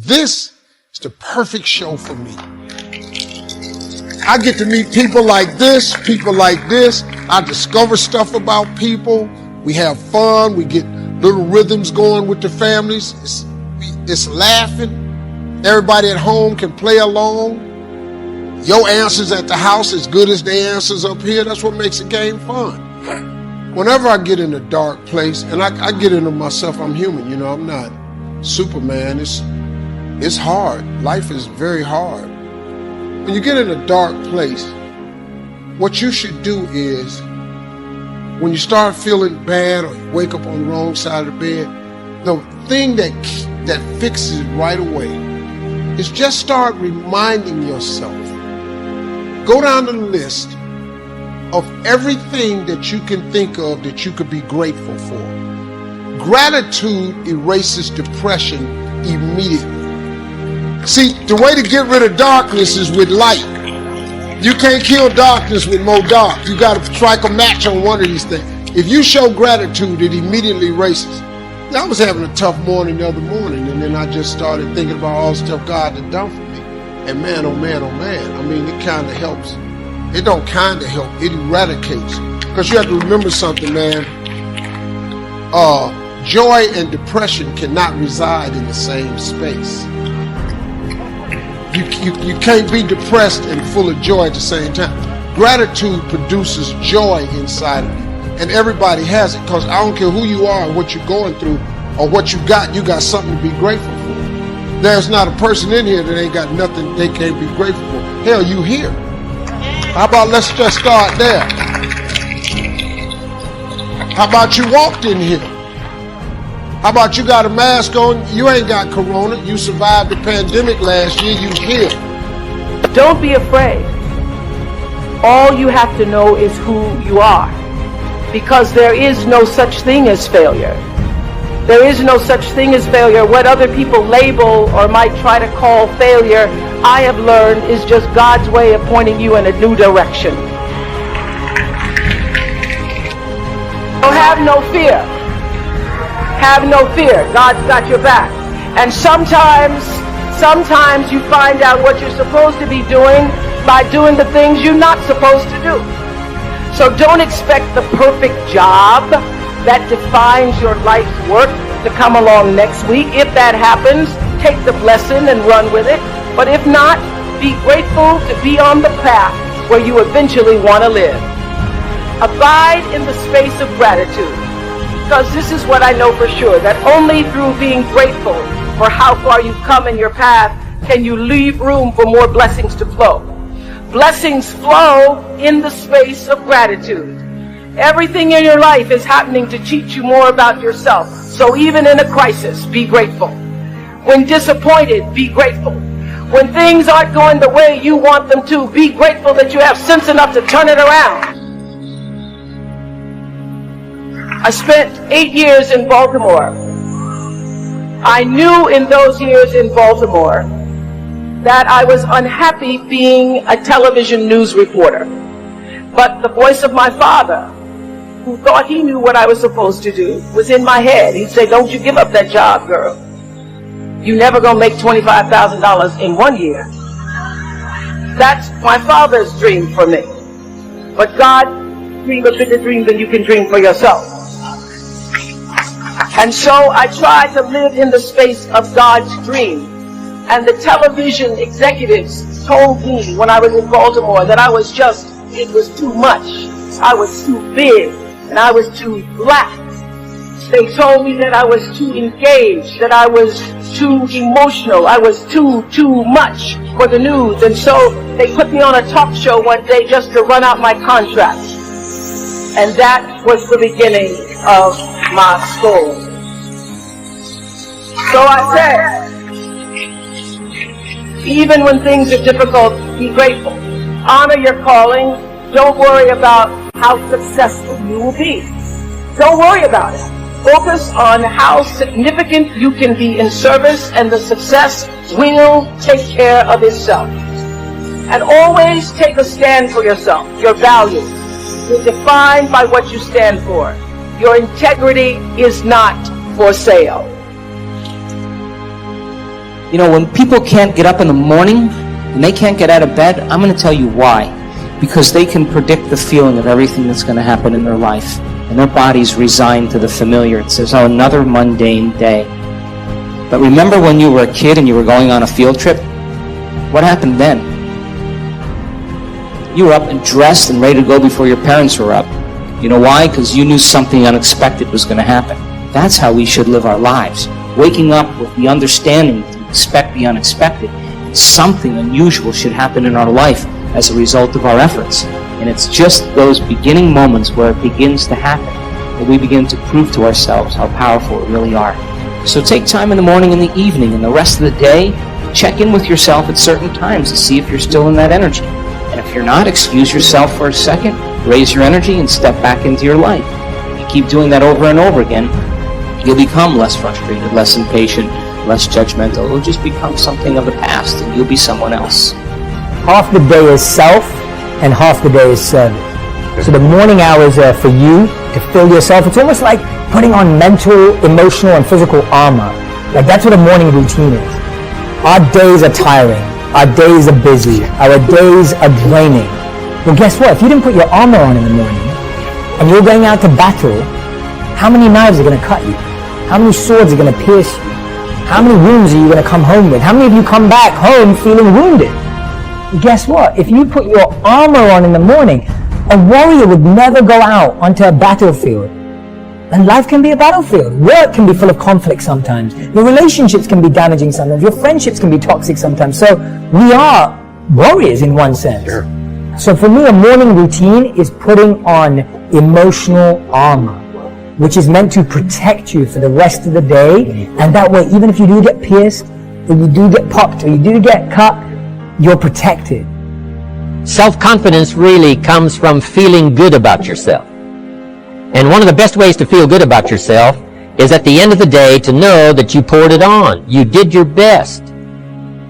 This is the perfect show for me. I get to meet people like this, I discover stuff about people. We have fun. We get little rhythms going with the families. It's laughing. Everybody at home can play along. Your answers at the house as good as their answers up here. That's what makes the game fun. Whenever I get in a dark place, and I get into myself, I'm human, you know, I'm not Superman. It's hard. Life is very hard. When you get in a dark place, what you should do is, when you start feeling bad or you wake up on the wrong side of the bed, the thing that fixes it right away is just start reminding yourself. Go down the list of everything that you can think of that you could be grateful for. Gratitude erases depression immediately. See, the way to get rid of darkness is with light. You can't kill darkness with more dark. You got to strike a match on one of these things. If you show gratitude, it immediately erases. I was having a tough morning the other morning, and then I just started thinking about all the stuff God had done for me. And man, oh man, oh man. I mean, it kind of helps. It don't kind of help. It eradicates. Because you have to remember something, man. Joy and depression cannot reside in the same space. You can't be depressed and full of joy at the same time. Gratitude produces joy inside of you. And everybody has it, because I don't care who you are or what you're going through or what you got something to be grateful for. There's not a person in here that ain't got nothing they can't be grateful for. Hell, you here. How about let's just start there? How about you walked in here? How about you got a mask on? You ain't got corona. You survived the pandemic last year. You here. Don't be afraid. All you have to know is who you are. Because there is no such thing as failure. There is no such thing as failure. What other people label or might try to call failure, I have learned, is just God's way of pointing you in a new direction. So have no fear. Have no fear. God's got your back. And sometimes you find out what you're supposed to be doing by doing the things you're not supposed to do. So don't expect the perfect job that defines your life's work to come along next week. If that happens, take the blessing and run with it. But if not, be grateful to be on the path where you eventually want to live. Abide in the space of gratitude. Because this is what I know for sure, that only through being grateful for how far you've come in your path can you leave room for more blessings to flow. Blessings flow in the space of gratitude. Everything in your life is happening to teach you more about yourself. So even in a crisis, be grateful. When disappointed, be grateful. When things aren't going the way you want them to, be grateful that you have sense enough to turn it around. I spent 8 years in Baltimore. I knew in those years in Baltimore that I was unhappy being a television news reporter. But the voice of my father, who thought he knew what I was supposed to do, was in my head. He'd say, don't you give up that job, girl. You never gonna make $25,000 in 1 year. That's my father's dream for me. But God dreamed a bigger dream than you can dream for yourself. And so I tried to live in the space of God's dream. And the television executives told me when I was in Baltimore that it was too much. I was too big, and I was too black. They told me that I was too engaged, that I was too emotional, I was too much for the news. And so they put me on a talk show one day just to run out my contract. And that was the beginning of my story. So I said, even when things are difficult, be grateful. Honor your calling. Don't worry about how successful you will be. Don't worry about it. Focus on how significant you can be in service, and the success will take care of itself. And always take a stand for yourself. Your values. You're defined by what you stand for. Your integrity is not for sale. You know, when people can't get up in the morning and they can't get out of bed, I'm going to tell you why. Because they can predict the feeling of everything that's going to happen in their life. And their body's resigned to the familiar. It says, oh, another mundane day. But remember when you were a kid and you were going on a field trip? What happened then? You were up and dressed and ready to go before your parents were up. You know why? Because you knew something unexpected was going to happen. That's how we should live our lives. Waking up with the understanding to expect the unexpected. Something unusual should happen in our life as a result of our efforts. And it's just those beginning moments where it begins to happen that we begin to prove to ourselves how powerful we really are. So take time in the morning and the evening and the rest of the day. Check in with yourself at certain times to see if you're still in that energy. And if you're not, excuse yourself for a second, raise your energy, and step back into your life. If you keep doing that over and over again, you'll become less frustrated, less impatient, less judgmental. It'll just become something of the past, and you'll be someone else. Half the day is self, and half the day is service. So the morning hours are for you to fill yourself. It's almost like putting on mental, emotional, and physical armor. Like that's what a morning routine is. Our days are tiring. Our days are busy. Our days are draining. Well, guess what? If you didn't put your armor on in the morning, and you're going out to battle, how many knives are going to cut you? How many swords are going to pierce you? How many wounds are you going to come home with? How many of you come back home feeling wounded? Guess what? If you put your armor on in the morning, a warrior would never go out onto a battlefield. And life can be a battlefield. Work can be full of conflict sometimes. Your relationships can be damaging sometimes. Your friendships can be toxic sometimes. So we are warriors in one sense. Sure. So for me, a morning routine is putting on emotional armor, which is meant to protect you for the rest of the day. And that way, even if you do get pierced, or you do get popped, or you do get cut, you're protected. Self-confidence really comes from feeling good about yourself. And one of the best ways to feel good about yourself is at the end of the day to know that you poured it on. You did your best.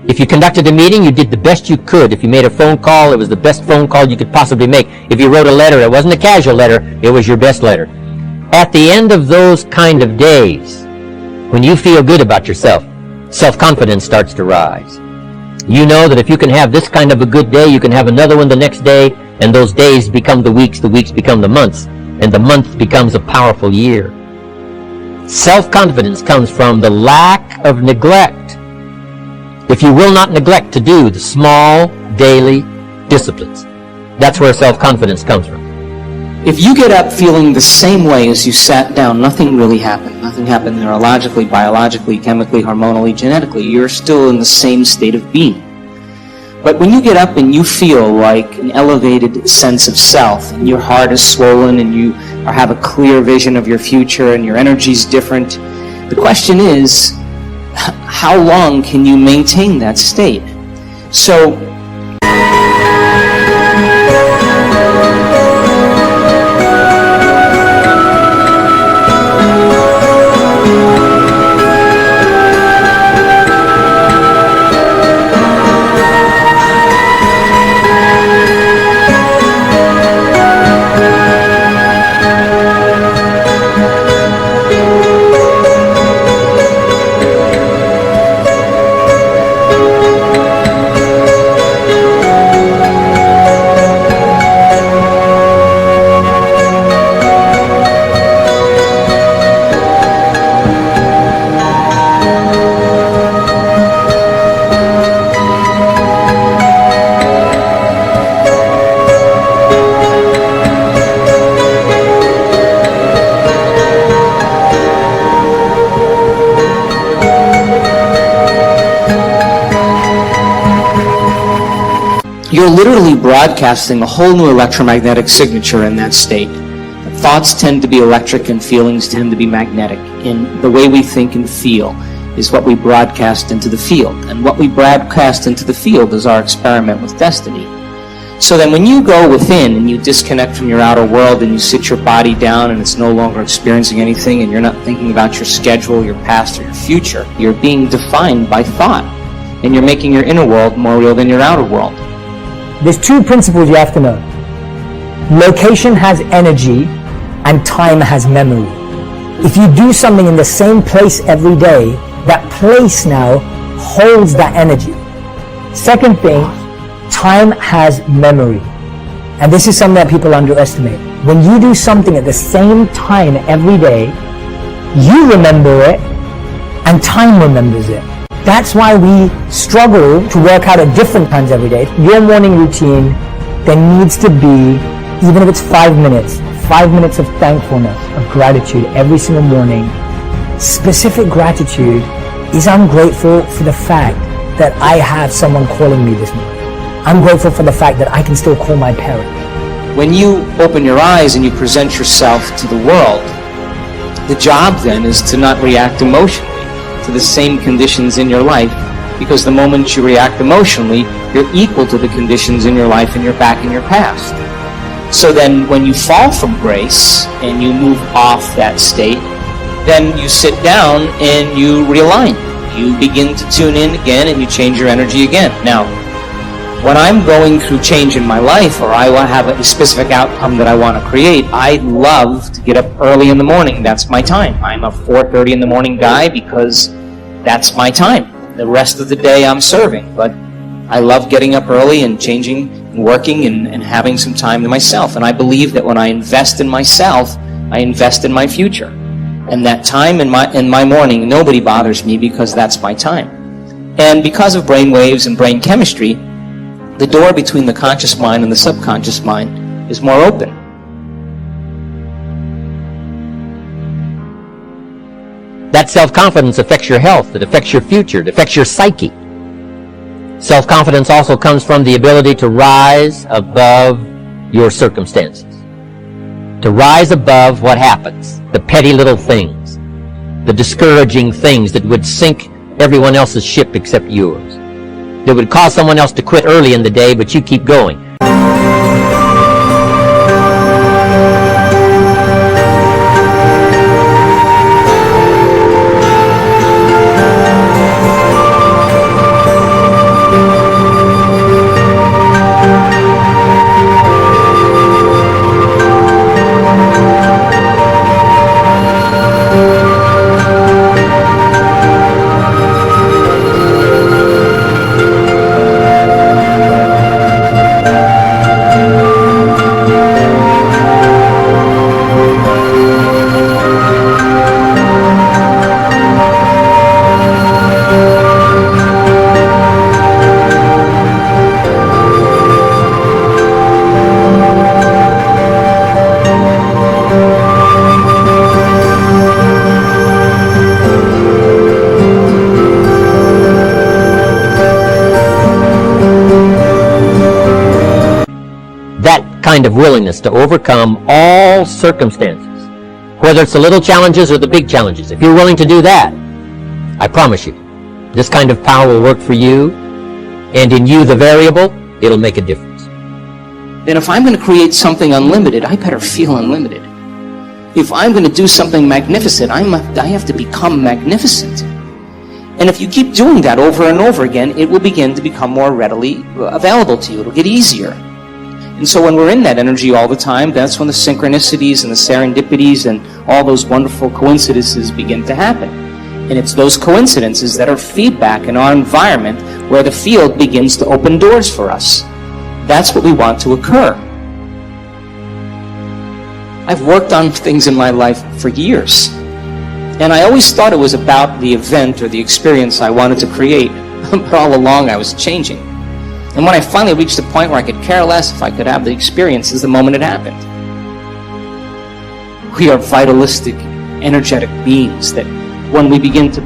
If you conducted a meeting, you did the best you could. If you made a phone call, it was the best phone call you could possibly make. If you wrote a letter, it wasn't a casual letter, it was your best letter. At the end of those kind of days, when you feel good about yourself, self-confidence starts to rise. You know that if you can have this kind of a good day, you can have another one the next day, and those days become the weeks become the months, and the month becomes a powerful year. Self-confidence comes from the lack of neglect. If you will not neglect to do the small, daily disciplines, that's where self-confidence comes from. If you get up feeling the same way as you sat down, nothing really happened. Nothing happened neurologically, biologically, chemically, hormonally, genetically. You're still in the same state of being. But when you get up and you feel like an elevated sense of self, and your heart is swollen, and you have a clear vision of your future, and your energy's different, the question is, how long can you maintain that state? So, you're literally broadcasting a whole new electromagnetic signature in that state. Thoughts tend to be electric and feelings tend to be magnetic. And the way we think and feel is what we broadcast into the field. And what we broadcast into the field is our experiment with destiny. So then when you go within and you disconnect from your outer world and you sit your body down and it's no longer experiencing anything and you're not thinking about your schedule, your past, or your future, you're being defined by thought. And you're making your inner world more real than your outer world. There's two principles you have to know. Location has energy and time has memory. If you do something in the same place every day, that place now holds that energy. Second thing, time has memory. And this is something that people underestimate. When you do something at the same time every day, you remember it and time remembers it. That's why we struggle to work out at different times every day. Your morning routine, there needs to be, even if it's 5 minutes of thankfulness, of gratitude every single morning. Specific gratitude is I'm grateful for the fact that I have someone calling me this morning. I'm grateful for the fact that I can still call my parent. When you open your eyes and you present yourself to the world, the job then is to not react emotionally to the same conditions in your life, because the moment you react emotionally, you're equal to the conditions in your life and you're back in your past. So then when you fall from grace and you move off that state, then you sit down and you realign. You begin to tune in again and you change your energy again. Now, when I'm going through change in my life, or I have a specific outcome that I want to create, I love to get up early in the morning. That's my time. I'm a 4:30 in the morning guy because that's my time. The rest of the day I'm serving, but I love getting up early and changing and working and having some time to myself. And I believe that when I invest in myself, I invest in my future. And that time in my morning, nobody bothers me because that's my time. And because of brain waves and brain chemistry, the door between the conscious mind and the subconscious mind is more open. That self-confidence affects your health, it affects your future, it affects your psyche. Self-confidence also comes from the ability to rise above your circumstances. To rise above what happens, the petty little things, the discouraging things that would sink everyone else's ship except yours. That would cause someone else to quit early in the day, but you keep going. Kind of willingness to overcome all circumstances, whether it's the little challenges or the big challenges. If you're willing to do that, I promise you, this kind of power will work for you, and in you, the variable, it'll make a difference. Then if I'm going to create something unlimited, I better feel unlimited. If I'm going to do something magnificent, I have to become magnificent. And if you keep doing that over and over again, it will begin to become more readily available to you. It'll get easier. And so when we're in that energy all the time, that's when the synchronicities and the serendipities and all those wonderful coincidences begin to happen. And it's those coincidences that are feedback in our environment where the field begins to open doors for us. That's what we want to occur. I've worked on things in my life for years. And I always thought it was about the event or the experience I wanted to create. But all along I was changing. And when I finally reached the point where I could care less if I could have the experience is the moment it happened. We are vitalistic, energetic beings that when we begin to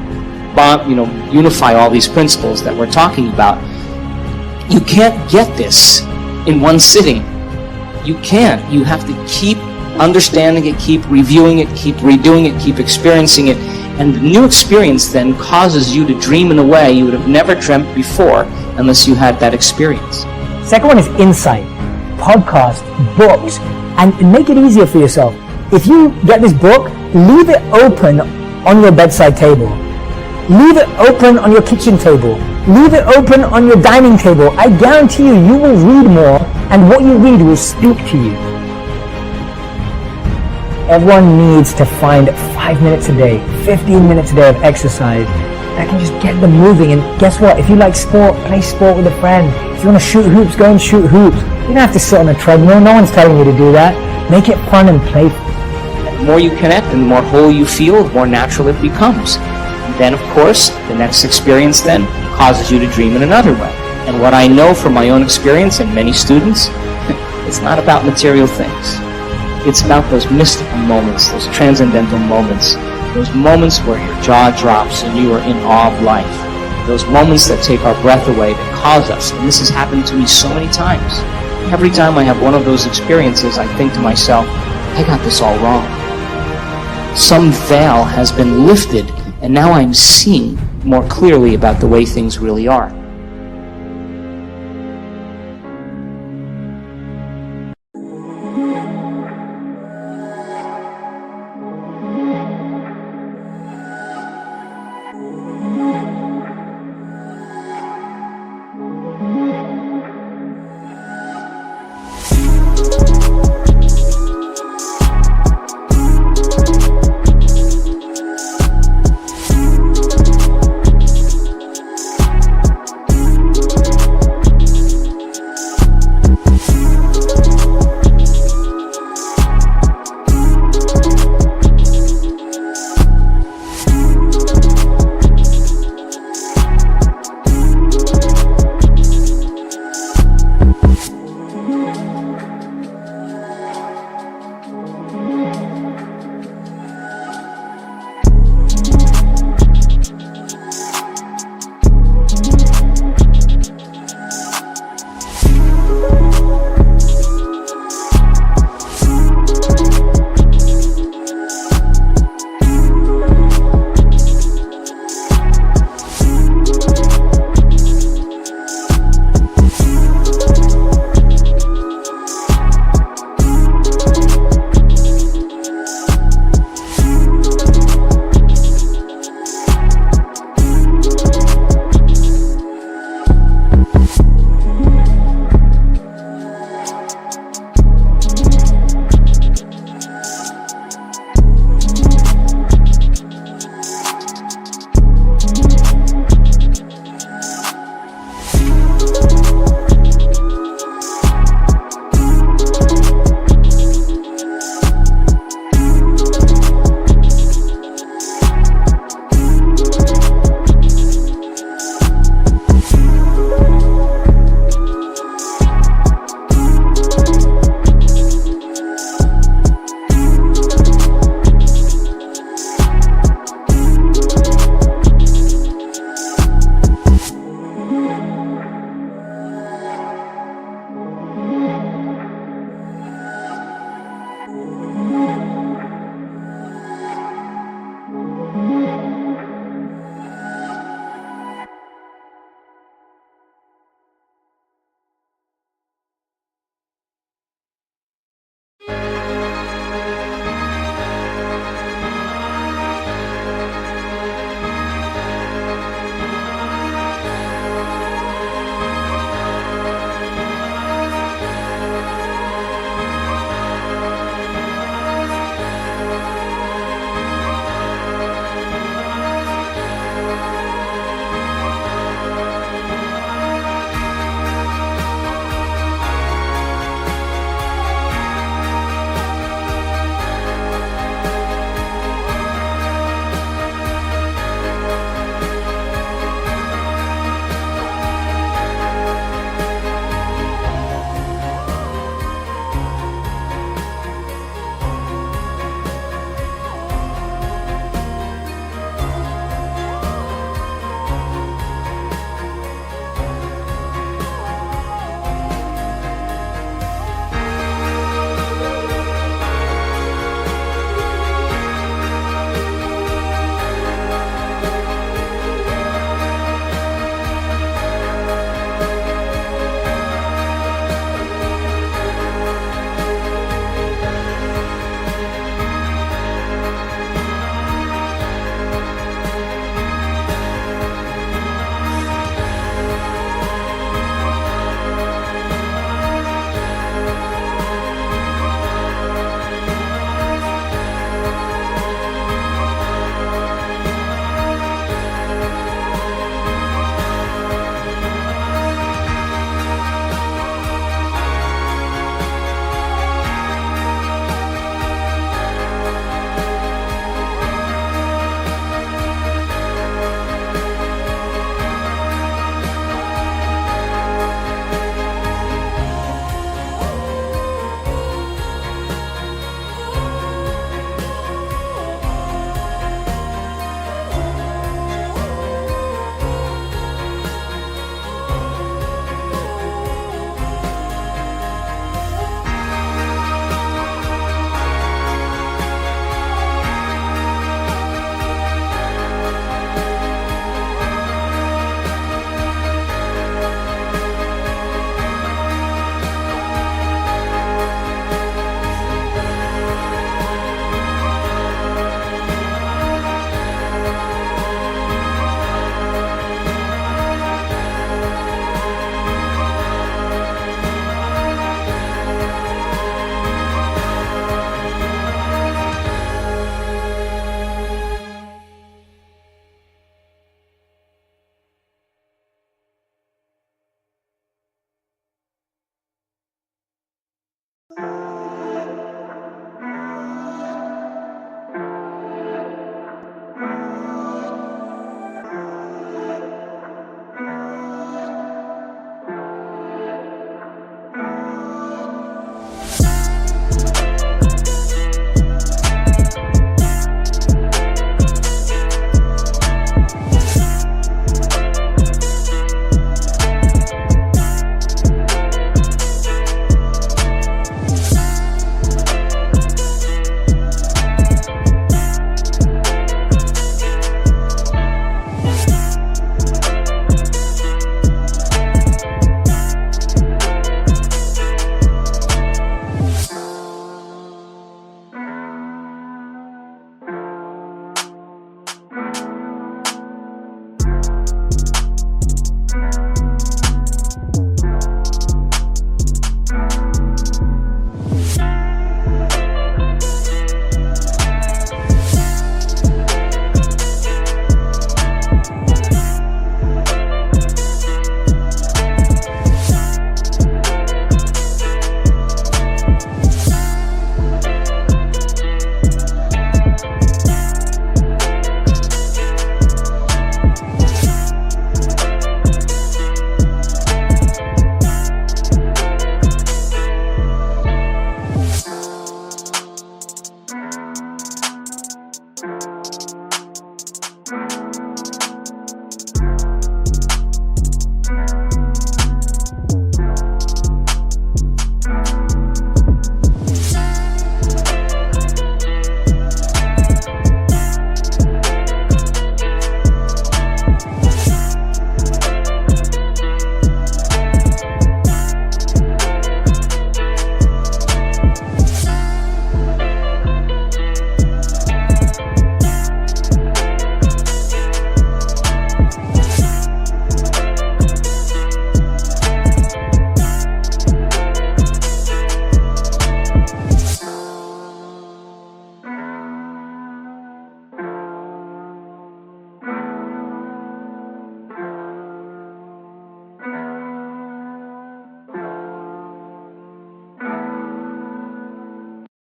unify all these principles that we're talking about, you can't get this in one sitting. You can't. You have to keep understanding it, keep reviewing it, keep redoing it, keep experiencing it. And the new experience then causes you to dream in a way you would have never dreamt before unless you had that experience. Second one is insight, podcasts, books, and make it easier for yourself. If you get this book, leave it open on your bedside table. Leave it open on your kitchen table. Leave it open on your dining table. I guarantee you, you will read more, and what you read will speak to you. Everyone needs to find 5 minutes a day, 15 minutes a day of exercise that can just get them moving. And guess what? If you like sport, play sport with a friend. If you want to shoot hoops, go and shoot hoops. You don't have to sit on a treadmill. No one's telling you to do that. Make it fun and playful. The more you connect and the more whole you feel, the more natural it becomes. And then, of course, the next experience then causes you to dream in another way. And what I know from my own experience and many students, it's not about material things. It's about those mystical moments, those transcendental moments, those moments where your jaw drops and you are in awe of life. Those moments that take our breath away, that cause us. And this has happened to me so many times. Every time I have one of those experiences, I think to myself, I got this all wrong. Some veil has been lifted, and now I'm seeing more clearly about the way things really are.